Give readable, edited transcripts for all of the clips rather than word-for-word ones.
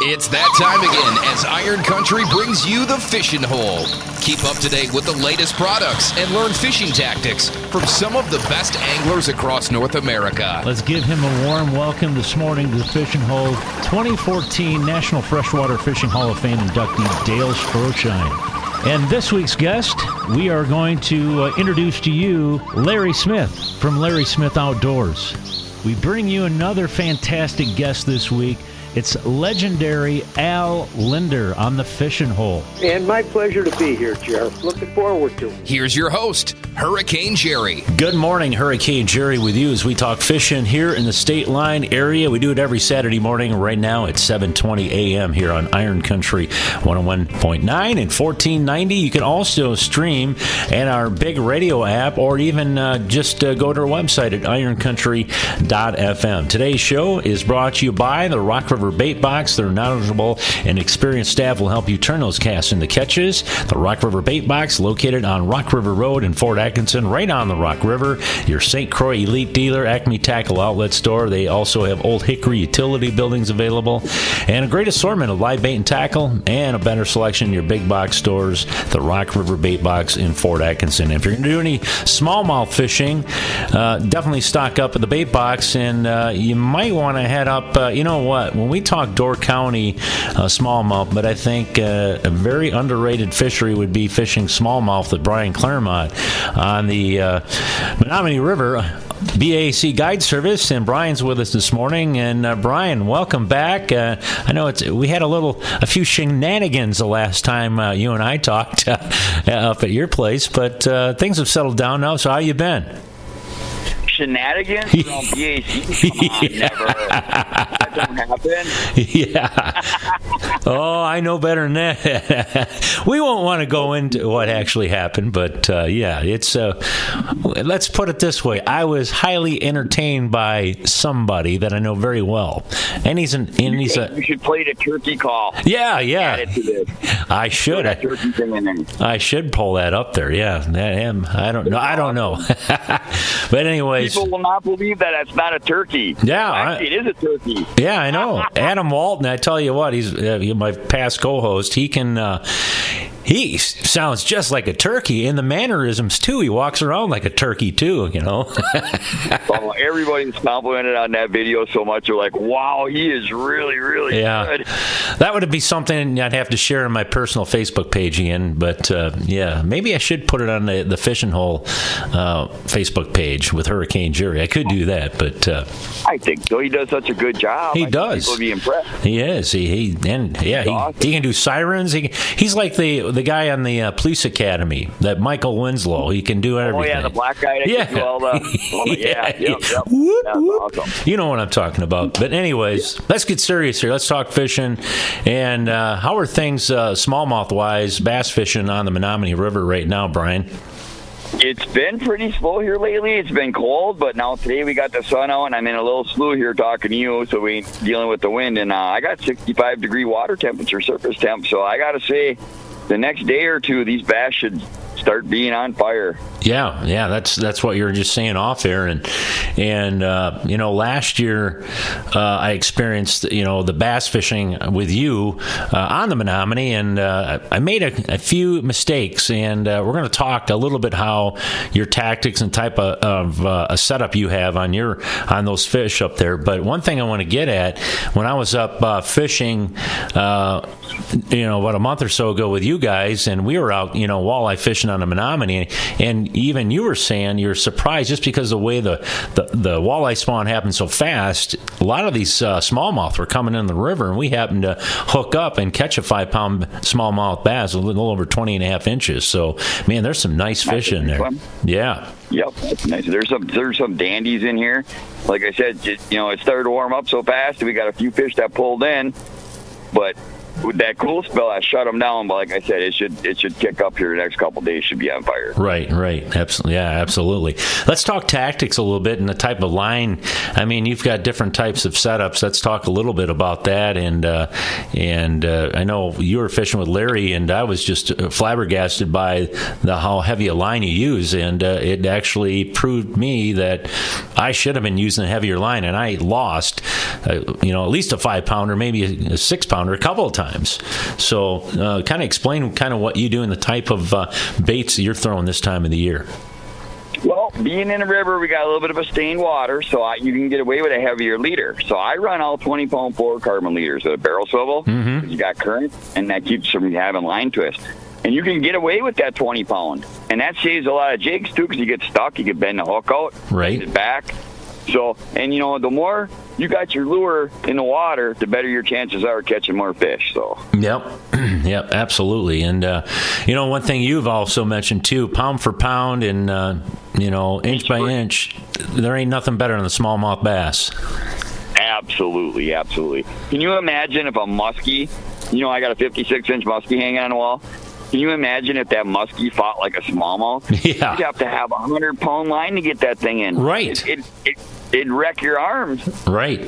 It's that time again as Iron Country brings you the Fishing Hole. Keep up to date with the latest products and learn fishing tactics from some of the best anglers across North America. Let's give him a warm welcome this morning to the Fishing Hole, 2014 National Freshwater Fishing Hall of Fame inductee Dale Stroschein. And this week's guest, we are going to introduce to you Larry Smith from Larry Smith Outdoors. We bring you another fantastic guest this week. It's legendary Al Linder on the Fishing Hole. And my pleasure to be here, Jeff. Looking forward to it. Here's your host, Hurricane Jerry. Good morning, Hurricane Jerry with you as we talk fishing here in the State Line area. We do it every Saturday morning right now at 7:20 a.m. here on Iron Country 101.9 and 1490. You can also stream at our big radio app or even just go to our website at ironcountry.fm. Today's show is brought to you by the Rock River Bait Box. Their knowledgeable and experienced staff will help you turn those casts into catches. The Rock River Bait Box, located on Rock River Road in Fort Atkinson, right on the Rock River. Your St. Croix Elite Dealer, Acme Tackle Outlet Store. They also have Old Hickory utility buildings available. And a great assortment of live bait and tackle and a better selection in your big box stores. The Rock River Bait Box in Fort Atkinson. If you're going to do any smallmouth fishing, definitely stock up at the bait box. And you might want to head up, you know what, when we talk Door County smallmouth, but I think a very underrated fishery would be fishing smallmouth at Brian Clairmont on the Menominee River BAC Guide Service. And Brian's with us this morning. And Brian, welcome back. I know we had a few shenanigans the last time you and I talked up at your place, but things have settled down now. So how you been? Shenanigans from BAC? Come on, never. That don't happen. Yeah. Oh, I know better than that. We won't want to go into what actually happened, but yeah, it's. Let's put it this way: I was highly entertained by somebody that I know very well, and he's You should play the turkey call. Yeah. Add it to this. I should. Turkey thing in there. I should pull that up there. Yeah, I don't know. But anyways, people will not believe that it's not a turkey. Yeah, actually, it is a turkey. Yeah, I know. Adam Walton, I tell you what, he's my past co-host. He sounds just like a turkey, and the mannerisms too. He walks around like a turkey too, you know. Well, everybody's complimented on that video so much. They're like, "Wow, he is really, really good." That would be something I'd have to share on my personal Facebook page again. But yeah, maybe I should put it on the Fishing Hole Facebook page with Hurricane Jerry. I could do that, but I think so. He does such a good job. He does. People will be impressed. He is. He can do sirens. He's like the guy on the police academy, that Michael Winslow. He can do everything. Oh yeah, the black guy that can do all the. Yep. Whoop, That's whoop. awesome. You know what I'm talking about. But anyways, let's get serious here. Let's talk fishing. And how are things smallmouth wise, bass fishing on the Menominee River right now, Brian? It's been pretty slow here lately. It's been cold, but now today we got the sun out, and I'm in a little slough here talking to you, so we ain't dealing with the wind. And I got 65-degree water temperature, surface temp, so I got to say, the next day or two, these bass should start being on fire. Yeah, that's what you were just saying off air, and you know, last year I experienced the bass fishing with you on the Menominee, and I made a few mistakes, and we're going to talk a little bit how your tactics and type of a setup you have on those fish up there. But one thing I want to get at, when I was up fishing, about a month or so ago with you guys, and we were out, walleye fishing on the Menominee, and even you were saying you're surprised just because the way the walleye spawn happened so fast. A lot of these smallmouth were coming in the river, and we happened to hook up and catch a 5-pound smallmouth bass, a little over 20 and a half inches. So, man, there's some nice fish in there. Fun. Yeah. Yep, that's nice. There's some dandies in here. Like I said, it started to warm up so fast, and we got a few fish that pulled in, but with that cool spell, I shut them down. But like I said, it should kick up here the next couple of days. Should be on fire. Right. Absolutely. Yeah, absolutely. Let's talk tactics a little bit and the type of line. I mean, you've got different types of setups. Let's talk a little bit about that. And I know you were fishing with Larry, and I was just flabbergasted by how heavy a line you use, and it actually proved me that I should have been using a heavier line, and I lost, at least a 5-pounder, maybe a 6-pounder, a couple of times. So, kind of explain kind of what you do and the type of baits that you're throwing this time of the year. Well, being in a river, we got a little bit of a stained water, so you can get away with a heavier leader. So I run all 20-pound fluorocarbon leaders with a barrel swivel. Mm-hmm. You got current, and that keeps from having line twist. And you can get away with that 20-pound, and that saves a lot of jigs too, because you get stuck, you can bend the hook out, right, bend it back. So, and the more you got your lure in the water, the better your chances are of catching more fish. So. Yep, absolutely. And one thing you've also mentioned too, pound for pound and inch by inch, there ain't nothing better than the smallmouth bass. Absolutely. Can you imagine if a muskie, I got a 56-inch muskie hanging on the wall. Can you imagine if that muskie fought like a smallmouth? Yeah. You'd have to have a 100-pound line to get that thing in. Right. It'd wreck your arms. Right.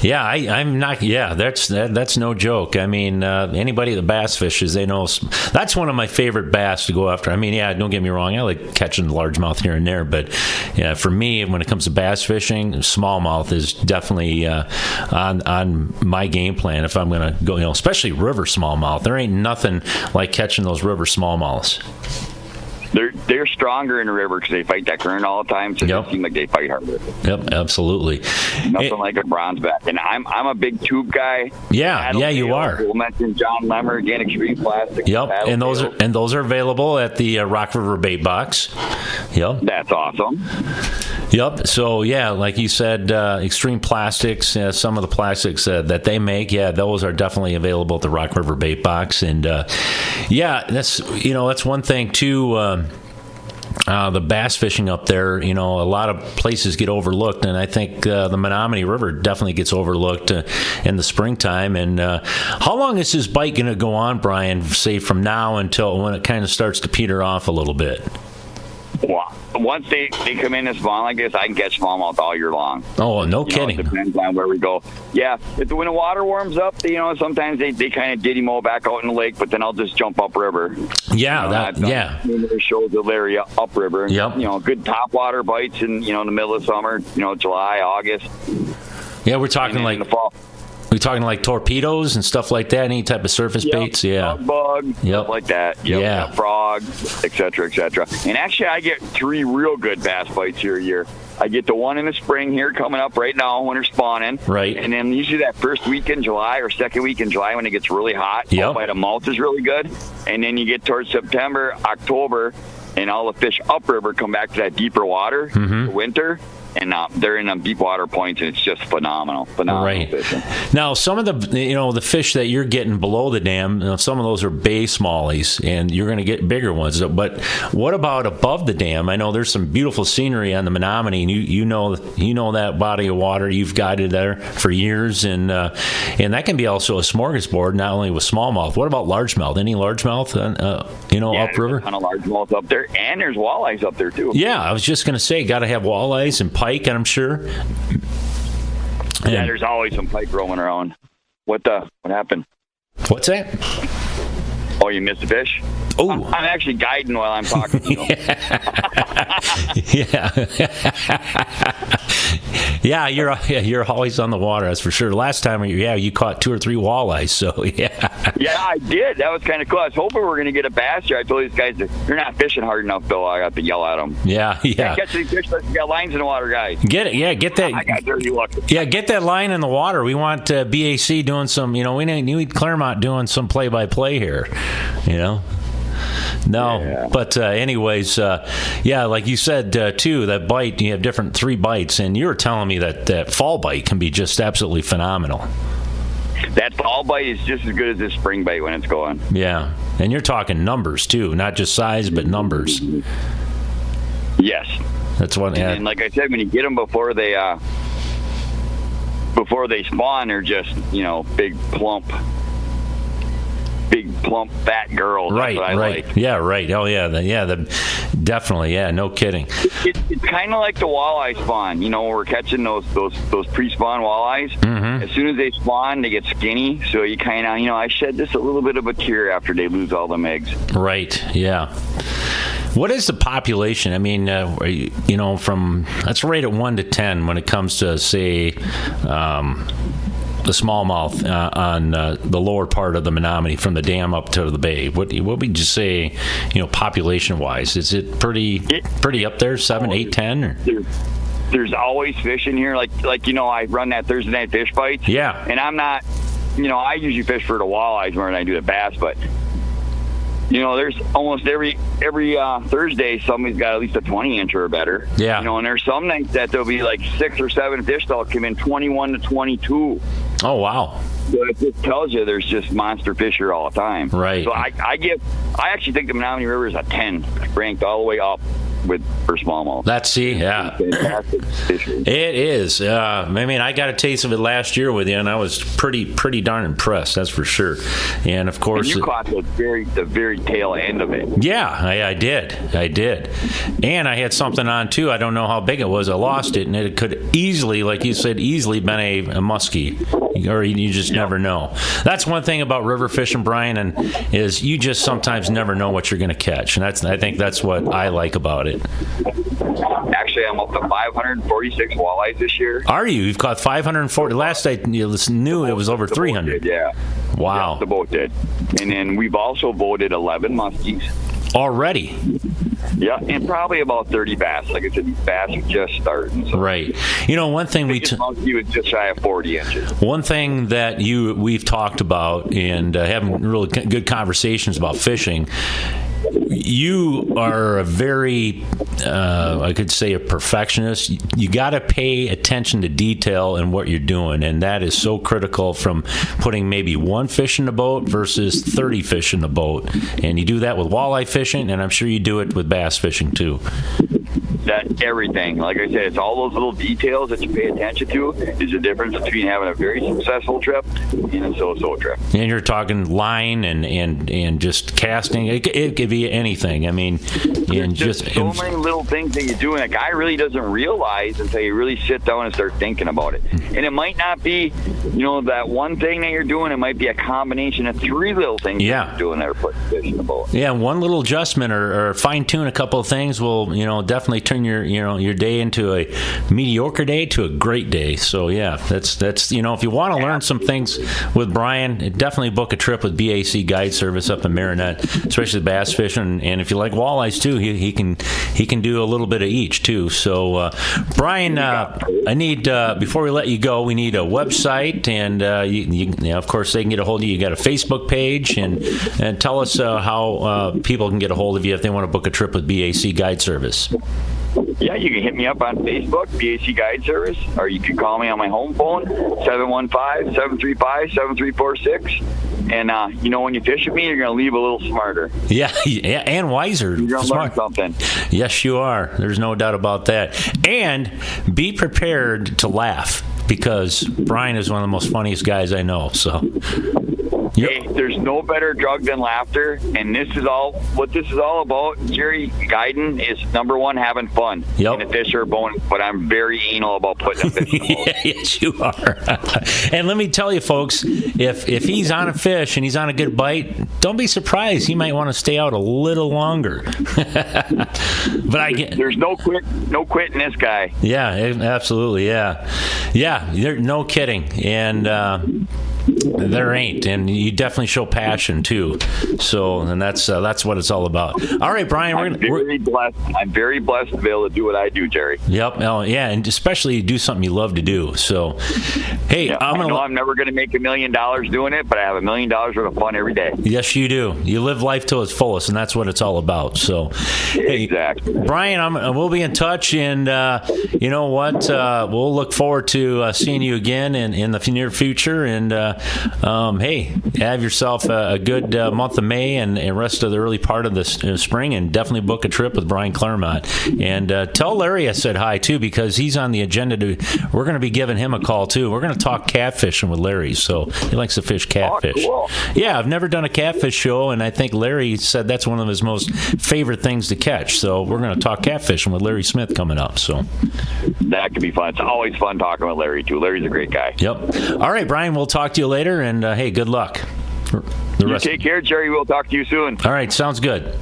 Yeah, I'm not. Yeah, that's no joke. I mean, anybody that bass fishes, they know that's one of my favorite bass to go after. I mean, yeah, don't get me wrong, I like catching the largemouth here and there, but yeah, for me, when it comes to bass fishing, smallmouth is definitely on my game plan. If I'm going to go, especially river smallmouth, there ain't nothing like catching those river smallmouths. They're stronger in the river because they fight that current all the time, so They seem like they fight harder. Yep, absolutely. Nothing like a bronze back. And I'm a big tube guy. Yeah, you are. We'll mention John Lemmer again, Extreme Plastic. Yep, and those are available at the Rock River Bait Box. Yep, that's awesome. Yep. So yeah, like you said, Extreme Plastics. Some of the plastics that they make, those are definitely available at the Rock River Bait Box. And that's one thing too. The bass fishing up there, a lot of places get overlooked, and I think the Menominee River definitely gets overlooked in the springtime. And how long is this bite going to go on, Brian, say from now until when it kind of starts to peter off a little bit? Well, once they come in and spawn like this, I can catch smallmouth all year long. Oh, no kidding. It depends on where we go. Yeah, when the water warms up, sometimes they kind of diddy mow back out in the lake, but then I'll just jump upriver. Yeah, It shows the area upriver. Yep. Good topwater bites in the middle of summer. July, August. Yeah, we're talking in the fall. We're talking like torpedoes and stuff like that, any type of surface baits? Yeah. Bug, stuff like that. Yeah. Frog, et cetera, et cetera. And actually, I get 3 real good bass bites here a year. I get the one in the spring here coming up right now when they're spawning. Right. And then usually that first week in July or second week in July when it gets really hot. Yep. By the mouth is really good. And then you get towards September, October, and all the fish upriver come back to that deeper water for winter. And they're in deep water points, and it's just phenomenal right. fishing. Now, some of the fish that you're getting below the dam, some of those are bay smallies, and you're going to get bigger ones. But what about above the dam? I know there's some beautiful scenery on the Menominee, and you know that body of water. You've guided there for years, and that can be also a smorgasbord, not only with smallmouth. What about largemouth? Any largemouth? Upriver? There's a ton of largemouth up there, and there's walleyes up there too. Yeah, I was just going to say, got to have walleyes and pike, I'm sure. Yeah, there's always some pike roaming around. What happened? What's that? Oh, you missed a fish? Oh, I'm actually guiding while I'm talking to you. Yeah, you're always on the water, that's for sure. Last time, you caught 2 or 3 walleyes, so yeah. Yeah, I did. That was kind of cool. I was hoping we were going to get a bass here. I told these guys that you're not fishing hard enough, Bill. I got to yell at them. Yeah. Can't catch any fish unless you got lines in the water, guys. Get it, get that. I got dirty luck. Yeah, get that line in the water. We want BAC doing some, we need Clairmont doing some play-by-play here, No, yeah. But anyways, like you said, too, that bite, you have 3 bites, and you were telling me that fall bite can be just absolutely phenomenal. That fall bite is just as good as this spring bite when it's going. Yeah, and you're talking numbers, too, not just size, but numbers. Yes. That's one. And like I said, when you get them before they spawn, they're just, big, plump big, plump, fat girls. Right, That's what I right. like. Yeah, right. Oh, yeah. Definitely. Yeah, no kidding. It's kind of like the walleye spawn. We're catching those pre-spawn walleyes. Mm-hmm. As soon as they spawn, they get skinny. So you kind of, I shed just a little bit of a tear after they lose all them eggs. Right. Yeah. What is the population? I mean, from let's rate it 1 to 10 when it comes to, say, the smallmouth on the lower part of the Menominee from the dam up to the bay. What would you say, population wise? Is it pretty up there, 7, 8, 10? Or? There's always fish in here. Like I run that Thursday night fish bites. Yeah. And I'm not, I usually fish for the walleyes more than I do the bass, but there's almost every Thursday somebody's got at least a 20-inch or better. Yeah. And there's some nights that there'll be like 6 or 7 fish that'll come in 21 to 22. Oh, wow. So it just tells you there's just monster fish here all the time. Right. So I actually think the Menominee River is a 10, ranked all the way up for smallmouth. Yeah. Fantastic fishery. It is. I mean, I got a taste of it last year with you, and I was pretty darn impressed. That's for sure. And of course, and you caught the very tail end of it. Yeah, I did. And I had something on too. I don't know how big it was. I lost it, and it could easily, like you said, been a muskie, or you just never know. That's one thing about river fishing, Brian, and is you just sometimes never know what you're going to catch, and I think that's what I like about it. Actually, I'm up to 546 walleyes this year. Are you? You've caught 540. Last I knew it was over 300. Yeah. Wow. Yeah, the boat did. And then we've also voted 11 muskies. Already? Yeah, and probably about 30 bass. Like I said, these bass are just starting. So. Right. One thing muskie was just shy of 40 inches. One thing that we've talked about and having really good conversations about fishing. You are a very, I could say, a perfectionist. You got to pay attention to detail in what you're doing, and that is so critical from putting maybe 1 fish in the boat versus 30 fish in the boat. And you do that with walleye fishing, and I'm sure you do it with bass fishing too. That everything. Like I said, it's all those little details that you pay attention to is the difference between having a very successful trip and a so-so trip. And you're talking line and just casting. It could be anything. I mean, and just so many little things that you do, and a guy really doesn't realize until you really sit down and start thinking about it. And it might not be, that one thing that you're doing. It might be a combination of 3 little things that you're doing that are putting fish in the boat. Yeah, one little adjustment or fine-tune a couple of things will, definitely turn your day into a mediocre day to a great day. So yeah, that's if you want to learn some things with Brian, definitely book a trip with BAC Guide Service up in Marinette, especially bass fishing. And if you like walleyes too, he can do a little bit of each too. So Brian, I need before we let you go, we need a website, and of course they can get a hold of you. You got a Facebook page, and tell us how people can get a hold of you if they want to book a trip with BAC Guide Service. Yeah, you can hit me up on Facebook, BAC Guide Service, or you can call me on my home phone, 715-735-7346. And, when you fish with me, you're going to leave a little smarter. Yeah, and wiser. You're going to learn something. Yes, you are. There's no doubt about that. And be prepared to laugh, because Brian is one of the most funniest guys I know. So, hey, there's no better drug than laughter, and this is what this is all about. Jerry, guiding is number 1, having fun. Yep. And the fish are bone, but I'm very anal about putting a fish in the boat. Yes, you are. And let me tell you, folks, if he's on a fish and he's on a good bite, don't be surprised. He might want to stay out a little longer. But there's no quitting this guy. Yeah, absolutely. Yeah, no kidding. And there ain't, and you definitely show passion too. So, and that's what it's all about. All right, Brian, I'm very blessed to be able to do what I do, Jerry. Yep. Oh, yeah, and especially do something you love to do. So, hey, I'm never going to make $1 million doing it, but I have $1 million worth of fun every day. Yes, you do. You live life to its fullest, and that's what it's all about. So, exactly. Hey, Brian, we'll be in touch, and you know what? We'll look forward to seeing you again in the near future, and hey, have yourself a good month of May and the rest of the early part of the spring, and definitely book a trip with Brian Clairmont. And tell Larry I said hi, too, because he's on the agenda. We're going to be giving him a call, too. We're going to talk catfishing with Larry, so he likes to fish catfish. Oh, cool. Yeah, I've never done a catfish show, and I think Larry said that's one of his most favorite things to catch. So we're going to talk catfishing with Larry Smith coming up. So that could be fun. It's always fun talking with Larry, too. Larry's a great guy. Yep. All right, Brian, we'll talk to you later, and hey, good luck. You take care, Jerry. We'll talk to you soon. All right, sounds good.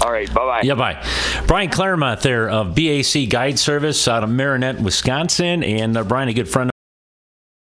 All right, bye-bye. Yeah, bye. Brian Clairmont there of BAC Guide Service out of Marinette, Wisconsin. And Brian, a good friend